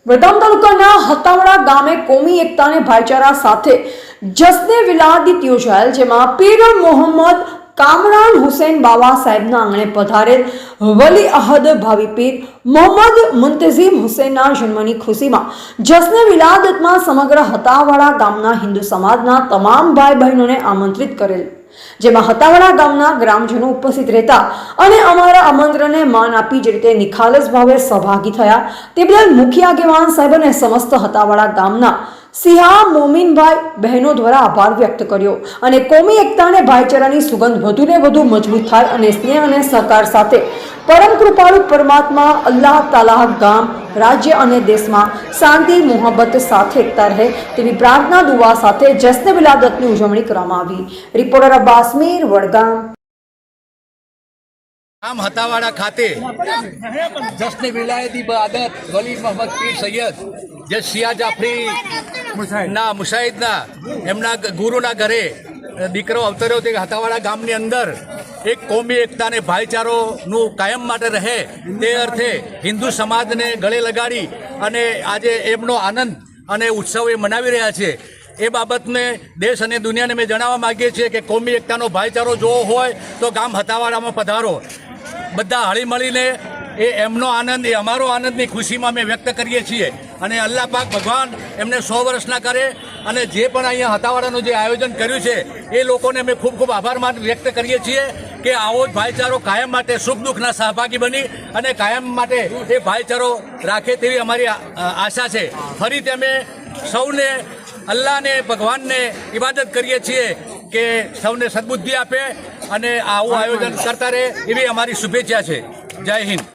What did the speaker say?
વડગામ તાલુકાના હતાવડા ગામે કોમી એકતા અને ભાઈચારા સાથે જશ્ને વિલાદત યોજાયેલ, જેમાં પીર મોહમ્મદ કામરાન હુસૈન બાવા સાહેબના આંગણે પધારેલ વલી અહદ ભાવી પીર મોહમ્મદ મુંતઝીમ હુસૈનના જન્મની ખુશીમાં જશ્ને વિલાદતમાં સમગ્ર હતાવાડા ગામના હિન્દુ સમાજના તમામ ભાઈ બહેનોને આમંત્રિત કરેલ, જેમાં હતાવાડા ગામના ગ્રામજનો ઉપસ્થિત રહેતા અને અમારા આમંત્રણને માન આપી જે રીતે નિખાલસ ભાવે સહભાગી થયા તે બદલ મુખ્ય આગેવાન સાહેબ અને સમસ્ત હતાવાડા ગામના સિહા મોમીનભાઈ બહેનો દ્વારા આભાર વ્યક્ત કર્યો અને કોમી એકતા અને ભાઈચારાની સુગંધ વધુને વધુ મજબૂત થાય અને સ્નેહ અને સહકાર સાથે પરમ કૃપાળુ પરમાત્મા અલ્લાહ તાલા ગામ, રાજ્ય અને દેશમાં શાંતિ મોહબ્બત સાથે એકતા રહે તેવી પ્રાર્થના દુઆ સાથે જશ્ન વિલાદતની ઉજવણી કરવામાં આવી। રિપોર્ટર અબ્બાસ મીર, વડગામ। આમ હતાવાડા ખાતે જશ્ન વિલાયતી બાદત વલી મોહમ્મદ પીર સૈયદ જે શિયા જાફરી ના મુશાહિદના એમના ગુરુના ઘરે દીકરો અવતર્યો તે હતાવાડા ગામની અંદર એક કોમી એકતા અને ભાઈચારોનું કાયમ માટે રહે તે અર્થે હિન્દુ સમાજને ગળે લગાડી અને આજે એમનો આનંદ અને ઉત્સવ એ મનાવી રહ્યા છે। એ બાબતને દેશ અને દુનિયાને મેં જણાવવા માગીએ છીએ કે કોમી એકતાનો ભાઈચારો જોવો હોય તો ગામ હતાવાડામાં પધારો। બધા હળી મળીને એ એમનો આનંદ એ અમારો આનંદની ખુશીમાં અમે વ્યક્ત કરીએ છીએ અને અલ્લાહ પાક ભગવાન એમને 100 વર્ષના કરે અને જે પણ અહીંયા હતાવાડાનું જે આયોજન કર્યું છે એ લોકોને અમે ખૂબ ખૂબ આભાર વ્યક્ત કરીએ છીએ કે આવો જ ભાઈચારો કાયમ માટે સુખ દુઃખના સહભાગી બની અને કાયમ માટે એ ભાઈચારો રાખે તેવી અમારી આશા છે। ફરીથી અમે સૌને અલ્લાહને ભગવાનને ઇબાદત કરીએ છીએ કે સૌને સદબુદ્ધિ આપે અને આવું આયોજન કરતા રહે એવી અમારી શુભેચ્છા છે। જય હિન્દ।